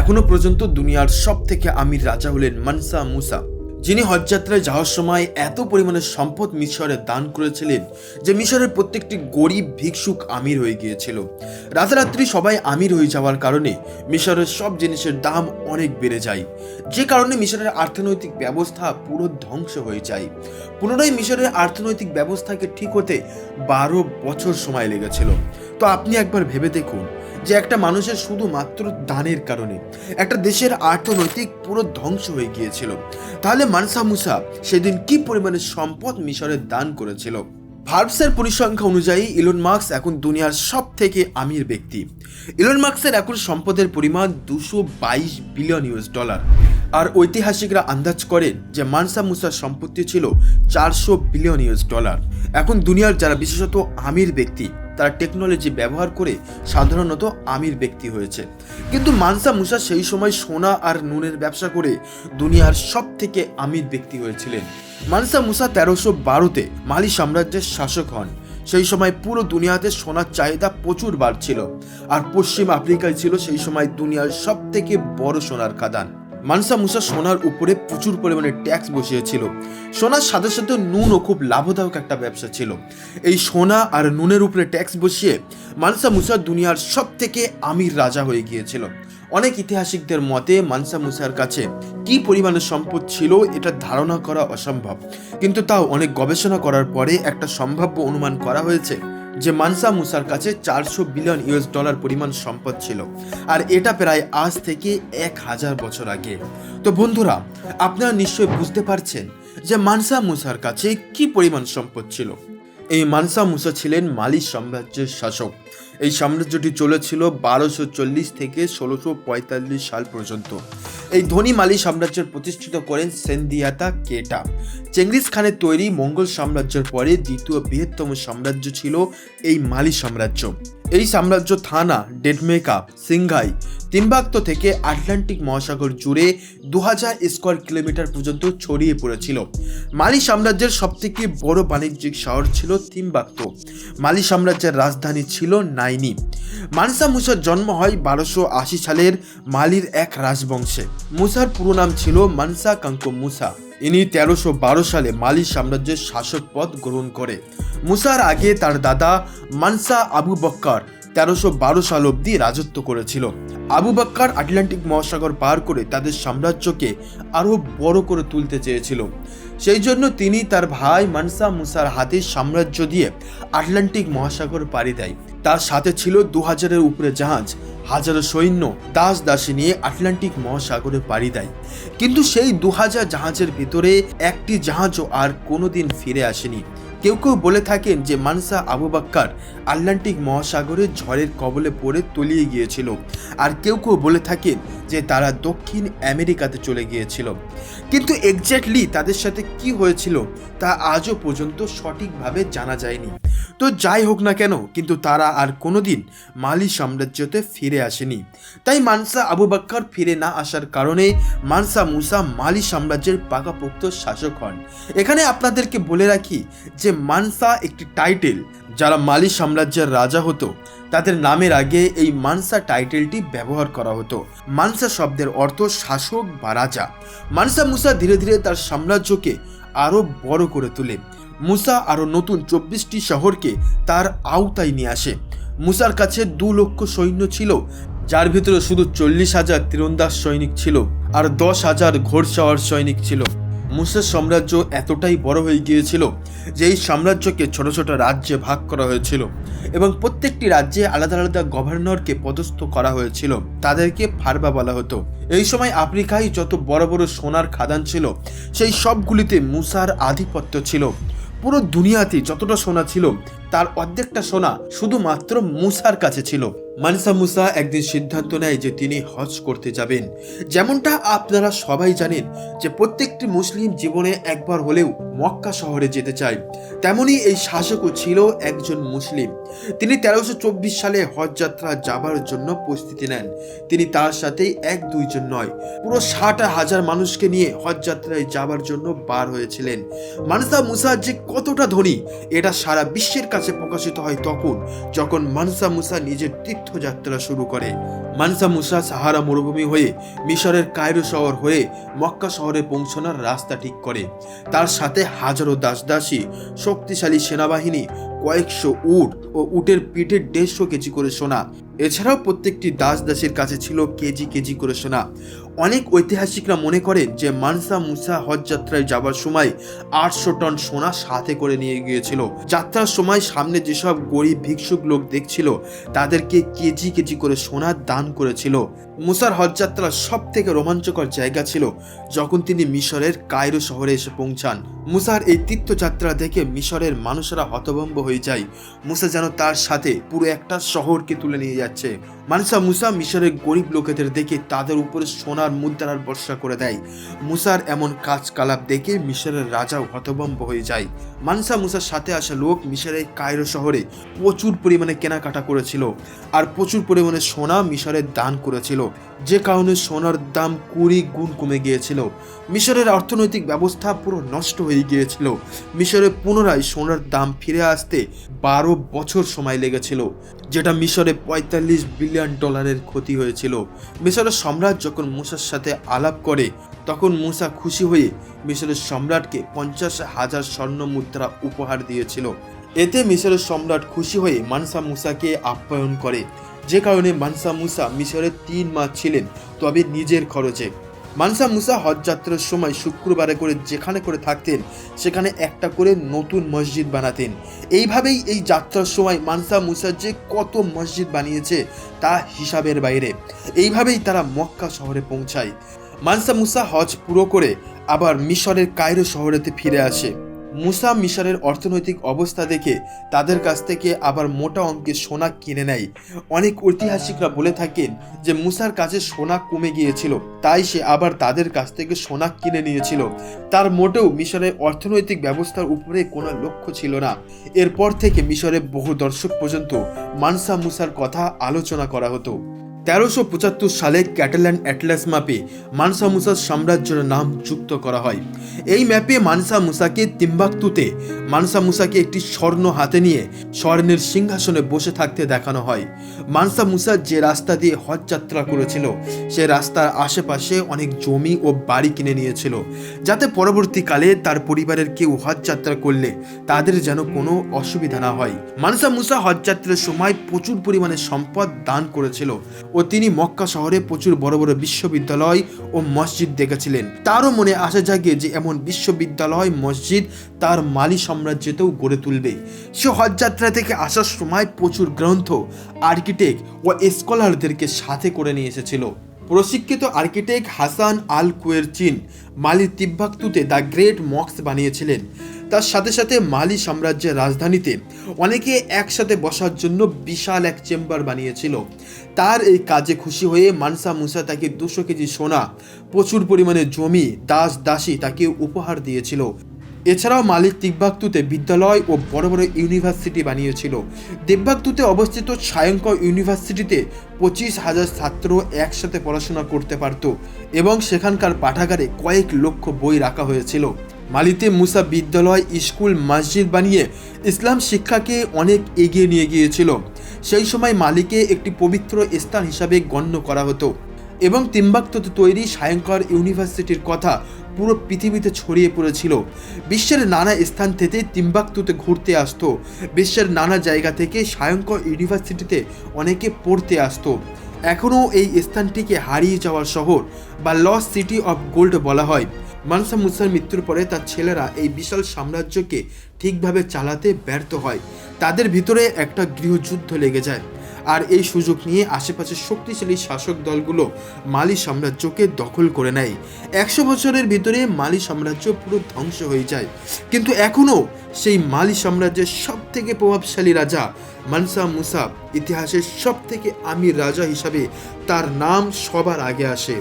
এখনো পর্যন্ত দুনিয়ার সব থেকে আমির রাজা হলেন মানসা মুসা, যিনি হজ যাত্রায় যাওয়ার সময় এত পরিমাণে সম্পদ মিশরে দান করেছিলেন যে মিশরের প্রত্যেকটি গরিব ভিক্ষুক আমির হয়ে গিয়েছিল। রাতারাত্রি সবাই আমির হয়ে যাওয়ার কারণে মিশরের সব জিনিসের দাম অনেক বেড়ে যায়, যে কারণে মিশরের অর্থনৈতিক ব্যবস্থা পুরো ধ্বংস হয়ে যায়। পুনরায় মিশরের অর্থনৈতিক ব্যবস্থাকে ঠিক হতে 12 বছর সময় লেগেছিল। তো আপনি একবার ভেবে দেখুন যে একটা মানুষের শুধুমাত্র দানের কারণে একটা দেশের অর্থনৈতিক পুরো ধ্বংস হয়ে গিয়েছিল। তাহলে মানসা মুসা সেদিন কি পরিমাণে সম্পদ মিশরে দান করেছিল। ভার্বসের পরিসংখ্যা অনুযায়ী ইলন মাস্ক এখন দুনিয়ার সব থেকে আমির ব্যক্তি। ইলন মাস্কের এখন সম্পদের পরিমাণ $222 বিলিয়ন। আর ঐতিহাসিকরা আন্দাজ করেন যে মানসা মুসার সম্পত্তি ছিল $400 বিলিয়ন। এখন দুনিয়ার যারা বিশেষত আমির ব্যক্তি তারা টেকনোলজি ব্যবহার করে সাধারণত আমির ব্যক্তি হয়েছে, কিন্তু মানসা মুসা সেই সময় সোনা আর নুনের ব্যবসা করে দুনিয়ার সব থেকে আমির ব্যক্তি হয়েছিলেন। মানসা মুসা 1312-তে মালি সাম্রাজ্যের শাসক হন। সেই সময় পুরো দুনিয়াতে সোনার চাহিদা প্রচুর বাড়ছিল, আর পশ্চিম আফ্রিকায় ছিল সেই সময় দুনিয়ার সব থেকে বড় সোনার খাদান। মানসা মুসা সোনার উপরে প্রচুর পরিমাণে ট্যাক্স বসিয়েছিল। সোনার সাথে সাথে নুনও খুব লাভদায়ক একটা ব্যবসা ছিল। এই সোনা আর নুনের উপরে ট্যাক্স বসিয়ে মানসা মুসা দুনিয়ার সব থেকে আমির রাজা হয়ে গিয়েছিল। অনেক ইতিহাসিকদের মতে মানসা মুসার কাছে কি পরিমাণে সম্পদ ছিল এটা ধারণা করা অসম্ভব, কিন্তু তাও অনেক গবেষণা করার পরে একটা সম্ভাব্য অনুমান করা হয়েছে যে মানসা মুসার কাছে $400 বিলিয়ন পরিমাণ সম্পদ ছিল, আর এটা প্রায় আজ থেকে 1000 বছর আগে। তো বন্ধুরা, আপনারা নিশ্চয়ই বুঝতে পারছেন যে মানসা মুসার কাছে কি পরিমাণ সম্পদ ছিল। এই মানসা মুসা ছিলেন মালি সাম্রাজ্যের শাসক। এই সাম্রাজ্যটি চলেছিল 1240 থেকে 1645 সাল পর্যন্ত। এই ধনী মালি সাম্রাজ্যের প্রতিষ্ঠিত করেন সেন্দিয়াতা কেটা। চেঙ্গিস খানের তৈরি মঙ্গল সাম্রাজ্যের পরে দ্বিতীয় বৃহত্তম সাম্রাজ্য ছিল এই মালি সাম্রাজ্য। এই সাম্রাজ্য থানা, ডেডমেকা, সিংঘাই, তিম্বাক্তো থেকে আটলান্টিক মহাসাগর জুড়ে 2000 স্কয়ার কিলোমিটার পর্যন্ত ছড়িয়ে পড়েছিল। মালি সাম্রাজ্যের সবথেকে বড় বাণিজ্যিক শহর ছিল তিম্বাক্তো। মালি সাম্রাজ্যের রাজধানী ছিল নাইনি। মানসা মুসার জন্ম হয় 1280 সালের মালির এক রাজবংশে। মুসার পুরো নাম ছিল মানসা কাঙ্কো মুসা। ইনি 1312 সালে মালি সাম্রাজ্যের শাসক পদ গ্রহণ করে। মুসার আগে তার দাদা মানসা আবু বক্কর 1312 সাল অবধি রাজত্ব করেছিল। আবু বক্কর আটলান্টিক মহাসাগর পার করে তাদের সাম্রাজ্যকে আরো বড় করে তুলতে চেয়েছিল। সেই জন্য তিনি তার ভাই মানসা মুসার হাতে সাম্রাজ্য দিয়ে আটলান্টিক মহাসাগর পাড়ি দেয়। তার সাথে ছিল 2000-এর উপরে জাহাজ, হাজারো সৈন্য, দাস দাসী নিয়ে আটলান্টিক মহাসাগরে পাড়ি দেয়। কিন্তু সেই 2000 জাহাজের ভিতরে একটি জাহাজও আর কোনোদিন ফিরে আসেনি। কেউ কেউ বলে থাকেন যে মানসা আবু বক্কর আটলান্টিক মহাসাগরে ঝড়ের কবলে পড়ে তলিয়ে গিয়েছিল, আর কেউ কেউ বলে থাকেন যে তারা দক্ষিণ আমেরিকাতে চলে গিয়েছিল। কিন্তু এক্স্যাক্টলি তাদের সাথে কি হয়েছিল তা আজও পর্যন্ত সঠিকভাবে জানা যায়নি। তো যাই হোক না কেন, কিন্তু তারা আর কোনোদিন মালি সাম্রাজ্যতে ফিরে আসেনি। তাই মানসা আবু বক্কর ফিরে না আসার কারণে মানসা মুসা মালি সাম্রাজ্যের পাকাপোক্ত শাসক হন। এখানে আপনাদেরকে বলে রাখি যে মানসা একটি টাইটেল। যারা মালি সাম্রাজ্যের রাজা হতো তাদের নামের আগে এই মানসা টাইটেলটি ব্যবহার করা হতো। মানসা শব্দের অর্থ শাসক বা রাজা। মানসা মুসা ধীরে ধীরে তার সাম্রাজ্যকে আরো বড় করে তোলে। মুসা আরো নতুন 24টি শহরকে তার আওতায় নিয়ে আসে। মুসার কাছে 2 লক্ষ সৈন্য ছিল, যার ভিতরে শুধু 40,000 তীরন্দাজ সৈনিক ছিল আর 10,000 ঘোড়সওয়ার সৈনিক ছিল। মুসার সাম্রাজ্য এতটাই বড় হয়ে গিয়েছিল যে এই সাম্রাজ্যকে ছোট ছোট রাজ্যে ভাগ করা হয়েছিল এবং প্রত্যেকটি রাজ্যে আলাদা আলাদা গভর্নরকে পদস্থ করা হয়েছিল। তাদেরকে ফারবা বলা হতো। এই সময় আফ্রিকায় যত বড় বড় সোনার খাদান ছিল সেই সবগুলিতে মুসার আধিপত্য ছিল। পুরো দুনিয়াতে যতটা সোনা ছিল তার অর্ধেকটা সোনা শুধুমাত্র মুসার কাছে ছিল। মানসা মুসা একদিন সিদ্ধান্ত নেয় যে তিনি হজ করতে যাবেন। যেমনটা আপনারা সবাই জানেন যে প্রত্যেকটি মুসলিম জীবনে একবার হলেও মক্কা শহরে যেতে চায়, তেমনি এই শাসকও ছিল একজন মুসলিম। তিনি 1324 সালে হজ যাত্রা যাবার জন্য প্রস্তুতি নেন। তিনি তার সাথে 1-2 জন নয়, পুরো 60,000 মানুষকে নিয়ে হজ যাত্রায় যাবার জন্য বার হয়েছিলেন। মানসা মুসা যে কতটা ধনী এটা সারা বিশ্বের কাছে ইতিহাসে প্রকাশিত হয় তখন যখন মানসা মুসা নিজের তীর্থযাত্রা শুরু করে। মানসা মুসা সাহারা মরুভূমি হয়ে মিশরের কায়রো শহর হয়ে মক্কা শহরে পৌঁছানোর রাস্তা ঠিক করে। তার সাথে হাজারো দাসদাসী, শক্তিশালী সেনাবাহিনী, কয়েকশো উট ও উটের পিঠে 150 কেজি করে সোনা। এছাড়াও প্রত্যেকটি দাসদাসীর কাছে ছিল কেজি কেজি করে সোনা। অনেক ঐতিহাসিকরা মনে করেন যে মানসা মুসা হজ যাত্রায় যাবার সময় 800 টন সোনা সাথে করে নিয়ে গিয়েছিল। যাত্রার সময় সামনে যেসব গরিব ভিক্ষুক লোক দেখছিল তাদেরকে কেজি কেজি করে সোনা দান করেছিল। মুসার হজ যাত্রার সব থেকে রোমাঞ্চকর জায়গা ছিল যখন তিনি মিশরের কায়রো শহরে এসে পৌঁছান। মুসার এই তীর্থযাত্রা দেখে মিশরের মানুষেরা হতভম্ব হয়ে যায়। মুসা যেন তার সাথে পুরো একটা শহরকে তুলে নিয়ে যাচ্ছে। মানসা মুসা মিশরের গরিব লোকেদের দেখে তাদের উপরে সোনার মুদ্রার বর্ষা করে দেয়। মুসার এমন কাজকালাপ দেখে মিশরের রাজাও হতভম্ব হয়ে যায়। মানসা মুসার সাথে আসা লোক মিশরের কায়রো শহরে প্রচুর পরিমাণে কেনাকাটা করেছিল আর প্রচুর পরিমাণে সোনা মিশরের দান করেছিল, যে কারণে সোনার দাম 20 গুণ কমে গিয়েছিল। মিশরের অর্থনৈতিক ব্যবস্থা পুরো নষ্ট হয়ে গিয়েছিল। মিশরে পুনরায় সোনার দাম ফিরে আসতে 12 বছর সময় লেগেছিল, যেটা মিশরে $45 বিলিয়ন ক্ষতি হয়েছিল। মিশরের সম্রাট যখন মুসার সাথে আলাপ করে তখন মুসা খুশি হয়ে মিশরের সম্রাটকে 50,000 স্বর্ণ মুদ্রা উপহার দিয়েছিল। এতে মিশরের সম্রাট খুশি হয়ে মানসা মুসাকে আপ্যায়ন করে, যে কারণে মানসা মুসা মিশরে 3 মাস ছিলেন, তবে নিজের খরচে। মানসা মুসা হজ যাত্রার সময় শুক্রবারে করে যেখানে করে থাকতেন সেখানে একটা করে নতুন মসজিদ বানাতেন। এইভাবেই এই যাত্রার সময় মানসা মুসা যে কত মসজিদ বানিয়েছে তা হিসাবের বাইরে। এইভাবেই তারা মক্কা শহরে পৌঁছায়। মানসা মুসা হজ পুরো করে আবার মিশরের কায়রো শহরেতে ফিরে আসে। মুসা মিশরের অর্থনৈতিক অবস্থা দেখে তাদের কাছ থেকে আবার মোটা অঙ্কের সোনা কিনে নেয়। অনেক ঐতিহাসিকরা বলে থাকেন যে মুসার কাছে সোনা কমে গিয়েছিল, তাই সে আবার তাদের কাছ থেকে সোনা কিনে নিয়েছিল। তার মোটেও মিশরের অর্থনৈতিক ব্যবস্থার উপরে কোনো লক্ষ্য ছিল না। এরপর থেকে মিশরে বহু দর্শক পর্যন্ত মানসা মুসার কথা আলোচনা করা হতো। 1375 সালে ক্যাটালান অ্যাটলাস ম্যাপে মানসা মুসার সাম্রাজ্যের নাম যুক্ত করা হয়। এই ম্যাপে মানসা মুসাকে তিম্বাকতুতে মানসা মুসাকে একটি স্বর্ণ হাতে নিয়ে স্বর্ণের সিংহাসনে বসে থাকতে দেখানো হয়। মানসা মুসা যে রাস্তা দিয়ে হজ যাত্রা করেছিল সে রাস্তার আশেপাশে অনেক জমি ও বাড়ি কিনে নিয়েছিল, যাতে পরবর্তীকালে তার পরিবারের কেউ হজ যাত্রা করলে তাদের যেন কোনো অসুবিধা না হয়। মানসা মুসা হজ যাত্রার সময় প্রচুর পরিমাণে সম্পদ দান করেছিল ও তিনি মক্কা শহরে প্রচুর বড় বড় বিশ্ববিদ্যালয় ও মসজিদ দেখেছিলেন। তারও মনে আশা জাগে যে এমন বিশ্ববিদ্যালয় মসজিদ তার মালি সাম্রাজ্যতেও গড়ে তুলবে। সে হজযাত্রা থেকে আসার সময় প্রচুর গ্রন্থ, আর্কিটেক্ট ও স্কলারদেরকে সাথে করে নিয়ে এসেছিল। প্রশিক্ষিত আর্কিটেক্ট হাসান আল কুয়েরচিন মালির তিম্বাকতুতে দ্য গ্রেট মস্ক বানিয়েছিলেন। তার সাথে সাথে মালি সাম্রাজ্যের রাজধানীতে অনেকে একসাথে বসার জন্য বিশাল এক চেম্বার বানিয়েছিল। তার এই কাজে খুশি হয়ে মানসা মুসা তাকে 200 কেজি সোনা, প্রচুর পরিমাণে জমি, দাস দাসী তাকে উপহার দিয়েছিল। এছাড়াও মালিক তিম্বাকতুতে বিদ্যালয় ও বড় বড় ইউনিভার্সিটি বানিয়েছিল। তিম্বাকতুতে অবস্থিত সায়ংকর ইউনিভার্সিটিতে 25,000 ছাত্র একসাথে পড়াশোনা করতে পারত এবং সেখানকার পাঠাগারে কয়েক লক্ষ বই রাখা হয়েছিল। মালিতে মুসা বিদ্যালয়, স্কুল, মসজিদ বানিয়ে ইসলাম শিক্ষাকে অনেক এগিয়ে নিয়ে গিয়েছিল। সেই সময় মালিকে একটি পবিত্র স্থান হিসাবে গণ্য করা হতো এবং তিম্বাকতুতে তৈরি সায়ংকর ইউনিভার্সিটির কথা পুরো পৃথিবীতে ছড়িয়ে পড়েছিল। বিশ্বের নানা স্থান থেকে তিম্বাকতুতে ঘুরতে আসতো। বিশ্বের নানা জায়গা থেকে সায়ংকর ইউনিভার্সিটিতে অনেকে পড়তে আসতো। এখনও এই স্থানটিকে হারিয়ে যাওয়ার শহর বা লস্ট সিটি অফ গোল্ড বলা হয়। মানসা মুসার মৃত্যুর পরে তার ছেলেরা এই বিশাল সাম্রাজ্যকে ঠিকভাবে চালাতে ব্যর্থ হয়। তাদের ভিতরে একটা গৃহযুদ্ধ লেগে যায় আর এই সুযোগ নিয়ে আশেপাশের শক্তিশালী শাসক দলগুলো মালি সাম্রাজ্যকে দখল করে নেয়। 100 বছরের ভিতরে মালি সাম্রাজ্য পুরো ধ্বংস হয়ে যায়, কিন্তু এখনও সেই মালি সাম্রাজ্যের সব থেকে প্রভাবশালী রাজা মানসা মুসা ইতিহাসের সব থেকে আমির রাজা হিসাবে তার নাম সবার আগে আসে।